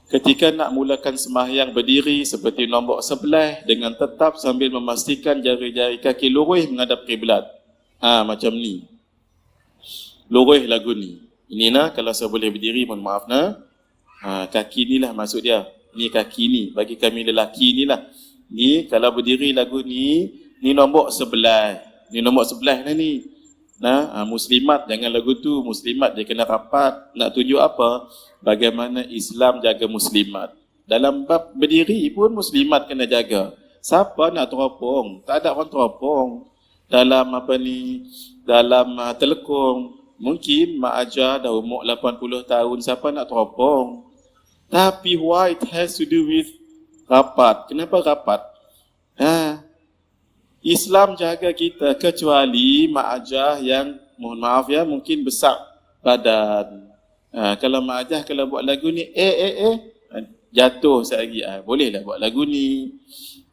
Ketika nak mulakan sembahyang berdiri seperti nombok sebelah dengan tetap sambil memastikan jari-jari kaki lurus menghadap kiblat. Macam ni. Lurus lagu ni. Ini nah kalau saya boleh berdiri, mohon maaf nah. Kaki ni lah maksud dia. Ni kaki ni. Bagi kami lelaki ni lah. Ni kalau berdiri lagu ni nombok sebelah. Ni nombok sebelah lah ni. Muslimat jangan lagu tu. Muslimat dia kena rapat. Nak tunjuk apa? Bagaimana Islam jaga muslimat. Dalam bab berdiri pun muslimat kena jaga. Siapa nak teropong? Tak ada orang teropong. Dalam dalam telekung. Mungkin mak ajar dah umur 80 tahun. Siapa nak teropong? Tapi why it has to do with rapat? Kenapa rapat? Islam jaga kita kecuali mak ajah yang, mohon maaf ya, mungkin besar badan. Kalau mak ajah kalau buat lagu ni, jatuh sekali. Bolehlah buat lagu ni.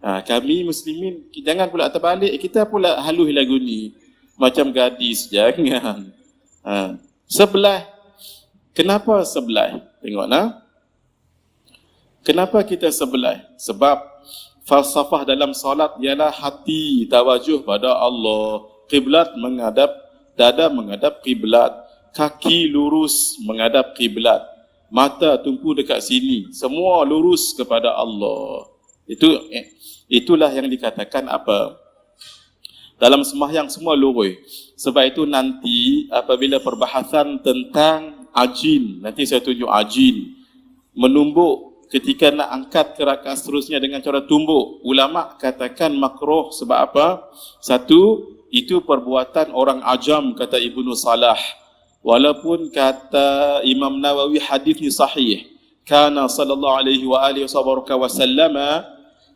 Kami muslimin, jangan pula terbalik, kita pula halus lagu ni. Macam gadis, jangan. Sebelah. Kenapa sebelah? Tengok nah. Kenapa kita sebelah? Sebab falsafah dalam solat ialah hati tawajuh pada Allah. Kiblat menghadap, dada menghadap kiblat, kaki lurus menghadap kiblat, mata tumpu dekat sini, semua lurus kepada Allah. Itulah yang dikatakan apa? Dalam sembahyang semua lurus. Sebab itu nanti apabila perbahasan tentang ajin, nanti saya tunjuk ajin, menumbuk. Ketika nak angkat ke rakaat seterusnya dengan cara tumbuk, ulama katakan makruh sebab apa? Satu, itu perbuatan orang ajam, kata Ibnu Salah. Walaupun kata Imam Nawawi hadis ni sahih. Kana sallallahu alaihi wa alihi wasallam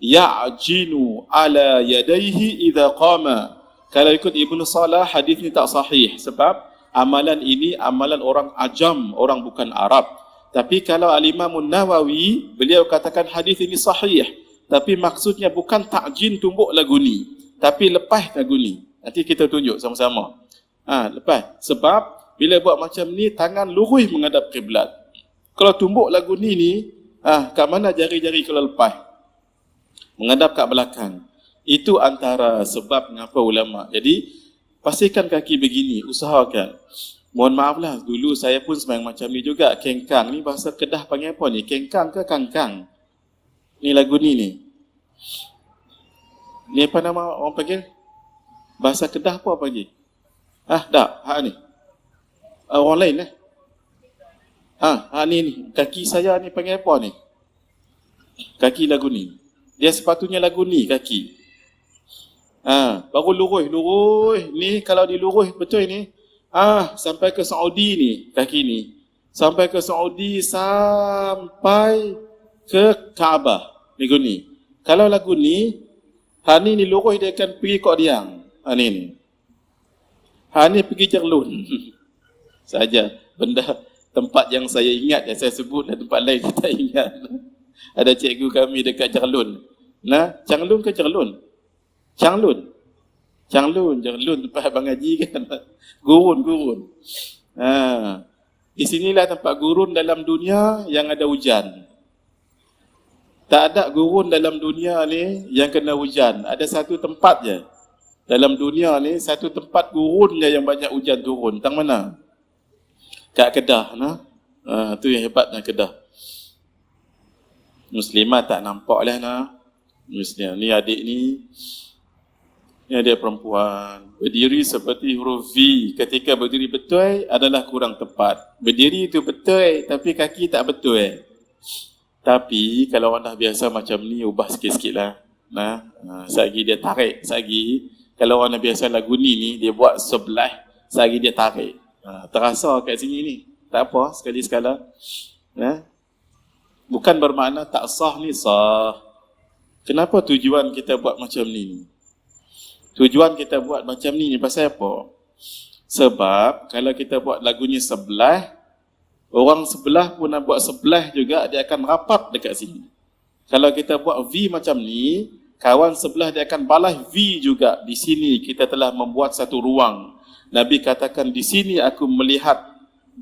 ya'jinu ala yadayhi idza qama. Kalau ikut Ibnu Salah, hadis ni tak sahih sebab amalan ini amalan orang ajam, orang bukan Arab. Tapi kalau Al-Imam Nawawi, beliau katakan hadis ini sahih. Tapi maksudnya bukan ta'jin tumbuk lagu ni, tapi lepas lagu ni. Nanti kita tunjuk sama-sama. Lepas. Sebab bila buat macam ni, tangan lurus menghadap kiblat. Kalau tumbuk lagu ni, kat mana jari-jari kalau lepas? Menghadap kat belakang. Itu antara sebab mengapa ulama. Jadi, pastikan kaki begini, usahakan. Mohon maaf lah, dulu saya pun sembahyang macam ni juga. Kengkang ni bahasa Kedah panggil apa ni? Kengkang ke kangkang? Ni lagu ni. Ni apa nama orang panggil? Bahasa Kedah apa panggil? Tak, ni. Orang lain lah. Ni. Kaki saya ni panggil apa ni? Kaki lagu ni. Dia sepatutnya lagu ni kaki. Baru lurus. Ni kalau dilurus betul ni. Sampai ke Saudi ni, kaki ni. Sampai ke Saudi, sampai ke Kaabah. Lagu ni. Kalau lagu ni, ni lurus dia akan pergi Kok Diang. Ni. Ni pergi Jerlun. Saja. Benda, tempat yang saya ingat, yang saya sebut, dan tempat lain saya tak ingat. Ada cikgu kami dekat Jerlun. Changlun ke Jerlun? Changlun, tempat abang ngaji kan. Gurun. Di sinilah tempat gurun dalam dunia yang ada hujan. Tak ada gurun dalam dunia ni yang kena hujan. Ada satu tempat je. Dalam dunia ni, satu tempat gurun je yang banyak hujan turun. Tang mana? Kat Kedah. Tu yang hebatnya Kedah. Muslimah tak nampak lah. Muslimah ni adik ni. Ini ada perempuan. Berdiri seperti huruf V. Ketika berdiri betul adalah kurang tepat. Berdiri itu betul tapi kaki tak betul. Tapi kalau orang dah biasa macam ni, ubah sikit-sikit lah. Sehari dia tarik. Sehari kalau orang dah biasa lagu ni dia buat sebelah. Sehari dia tarik. Terasa kat sini ni. Tak apa, sekali-sekala. Bukan bermakna tak sah ni sah. Kenapa tujuan kita buat macam ni? Tujuan kita buat macam ni pasal apa? Sebab kalau kita buat lagunya sebelah, orang sebelah pun nak buat sebelah juga, dia akan rapat dekat sini. Kalau kita buat V macam ni, kawan sebelah dia akan balas V juga. Di sini kita telah membuat satu ruang. Nabi katakan, di sini aku melihat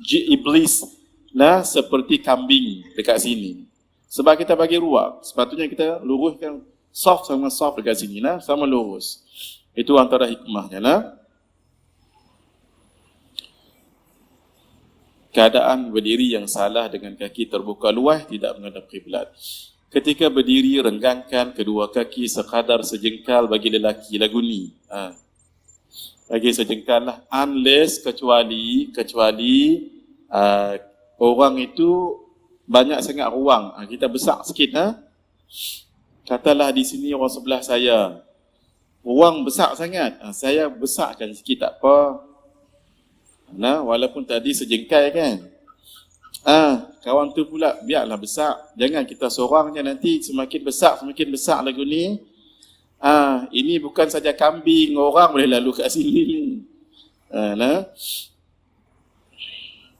iblis seperti kambing dekat sini. Sebab kita bagi ruang. Sepatutnya kita luruskan soft sama soft dekat sini lah, sama lurus. Itu antara hikmahnya lah. Keadaan berdiri yang salah dengan kaki terbuka luas tidak menghadap kiblat. Ketika berdiri, renggangkan kedua kaki sekadar sejengkal bagi lelaki. Lagu ni. Bagi sejengkal lah. Unless, kecuali orang itu banyak sangat ruang. Kita besar sikit. Katalah di sini orang sebelah saya. Ruang besar sangat. Saya besarkan sikit tak apa. Walaupun tadi sejengkal kan. Kawan tu pula biarlah besar. Jangan kita seorang je nanti semakin besar lagu ni. Ini bukan saja kambing, orang boleh lalu kat sini.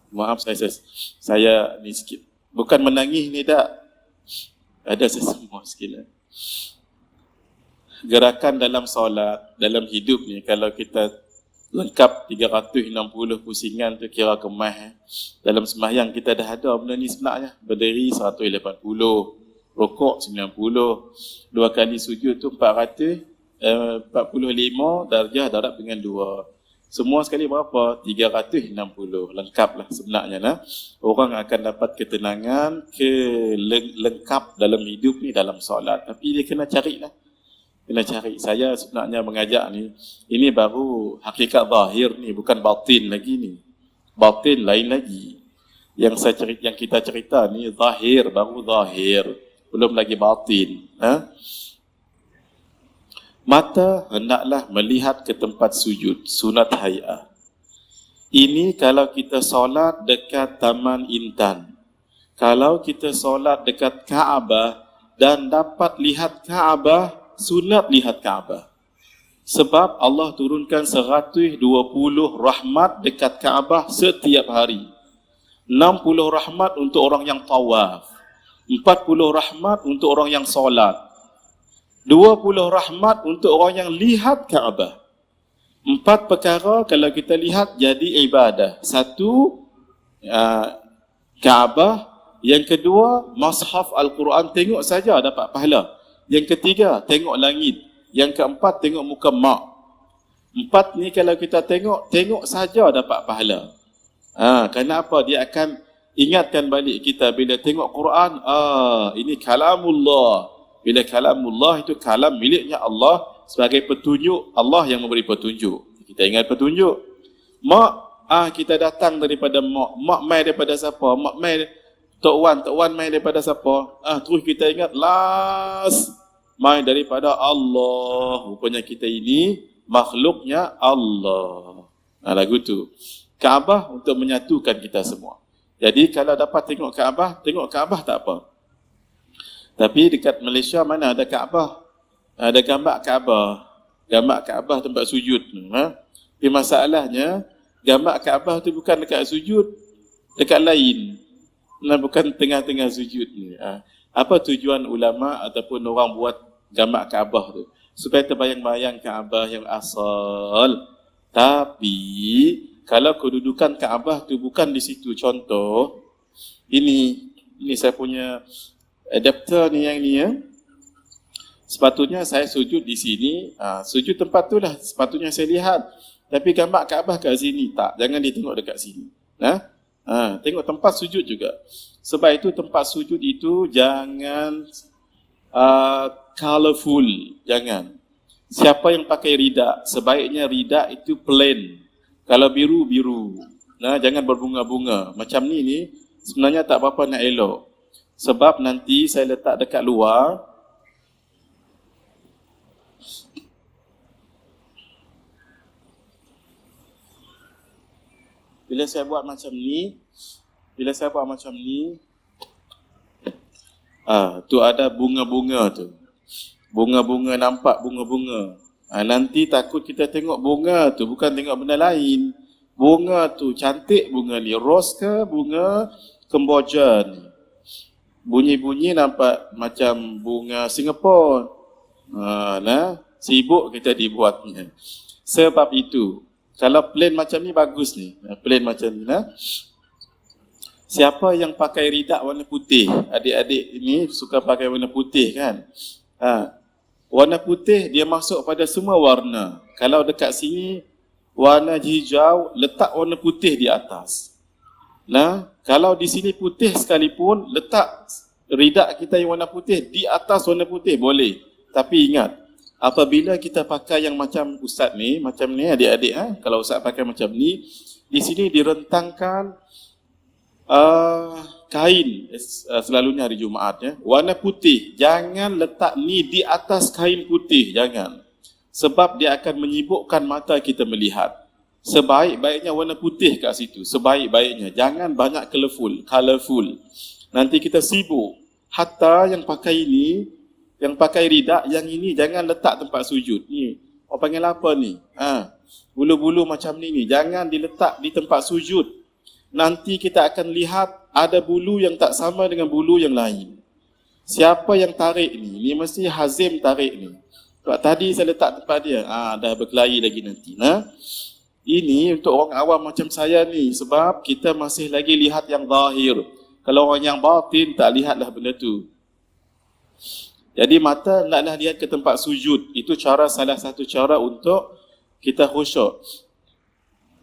Maaf saya ni sikit. Bukan menangis ni tak. Ada sesemua sikit lah. Gerakan dalam solat, dalam hidup ni, kalau kita lengkap 360 pusingan tu kira kemas. Dalam sembahyang kita dah ada benda ni sebenarnya. Berdiri 180, rokok 90, 2 kali sujud tu 445 darjah darab dengan 2. Semua sekali berapa? 360. Lengkaplah sebenarnya lah. Orang akan dapat ketenangan, lengkap dalam hidup ni, dalam solat. Tapi dia kena carilah. Kena cari. Saya sebenarnya mengajak ni, ini baru hakikat zahir ni, bukan batin lagi ni. Batin lain lagi. Yang kita cerita ni zahir, baru zahir. Belum lagi batin. Mata hendaklah melihat ke tempat sujud, sunat hay'ah. Ini kalau kita solat dekat Taman Intan. Kalau kita solat dekat Kaabah dan dapat lihat Kaabah, sunat lihat Kaabah. Sebab Allah turunkan 120 rahmat dekat Kaabah setiap hari. 60 rahmat untuk orang yang tawaf. 40 rahmat untuk orang yang solat. 20 rahmat untuk orang yang lihat Kaabah. 4 perkara kalau kita lihat jadi ibadah. 1, Kaabah. Yang kedua, Mushaf Al-Quran, tengok saja dapat pahala. Yang ketiga, tengok langit. Yang keempat, tengok muka mak. 4 ni kalau kita tengok saja dapat pahala. Kenapa? Dia akan ingatkan balik kita bila tengok Quran, ini kalamullah. Bila kalamullah itu kalam miliknya Allah sebagai petunjuk, Allah yang memberi petunjuk. Kita ingat petunjuk. Mak, kita datang daripada mak. Mak mai daripada siapa? Mak mai Tok Wan mai daripada siapa? Terus kita ingat last mai daripada Allah. Rupanya kita ini makhluknya Allah. Lagu tu. Kaabah untuk menyatukan kita semua. Jadi kalau dapat tengok Kaabah tak apa. Tapi dekat Malaysia mana ada Kaabah? Ada gambar Kaabah. Gambar Kaabah tempat sujud. Tapi masalahnya, gambar Kaabah tu bukan dekat sujud, dekat lain. Bukan tengah-tengah sujud ni. Apa tujuan ulama ataupun orang buat gambar Kaabah tu? Supaya terbayang-bayang Kaabah yang asal. Tapi, kalau kedudukan Kaabah tu bukan di situ. Contoh, ini saya punya adapter ni yang ni ya. Sepatutnya saya sujud di sini, sujud tempat tu lah sepatutnya saya lihat. Tapi gambar Kaabah kat sini tak, jangan ditengok dekat sini. Tengok tempat sujud juga. Sebab itu tempat sujud itu jangan colorful, jangan. Siapa yang pakai ridak, sebaiknya ridak itu plain. Kalau biru, biru. Jangan berbunga-bunga. Macam ni sebenarnya tak apa-apa nak elok. Sebab nanti saya letak dekat luar. Bila saya buat macam ni, tu ada bunga-bunga tu. Bunga-bunga, nampak bunga-bunga. Nanti takut kita tengok bunga tu, bukan tengok benda lain. Bunga tu cantik, bunga ni ros ke bunga Kemboja ni. Bunyi-bunyi nampak macam bunga Singapura. Sibuk kita dibuatnya. Sebab itu, kalau plain macam ni bagus ni. Plain macam ni. Siapa yang pakai ridak warna putih? Adik-adik ini suka pakai warna putih kan? Warna putih dia masuk pada semua warna. Kalau dekat sini warna hijau, letak warna putih di atas. Nah, kalau di sini putih sekalipun, letak ridak kita yang warna putih di atas warna putih boleh. Tapi ingat, apabila kita pakai yang macam ustaz ni, macam ni adik-adik, kalau ustaz pakai macam ni, di sini direntangkan kain, selalunya hari Jumaat ya, warna putih. Jangan letak ni di atas kain putih, jangan. Sebab dia akan menyibukkan mata kita melihat. Sebaik-baiknya warna putih kat situ, sebaik-baiknya. Jangan banyak colorful. Nanti kita sibuk. Hatta yang pakai ini, yang pakai ridak, yang ini jangan letak tempat sujud. Ni, orang panggil apa ni? Bulu-bulu macam ni, jangan diletak di tempat sujud. Nanti kita akan lihat ada bulu yang tak sama dengan bulu yang lain. Siapa yang tarik ni? Ni mesti Hazim tarik ni. Sebab tadi saya letak tempat dia, dah berkelahi lagi nanti. Ini untuk orang awam macam saya ni, sebab kita masih lagi lihat yang zahir. Kalau orang yang batin tak lihatlah benda tu. Jadi mata naklah lihat ke tempat sujud. Itu salah satu cara untuk kita khusyuk.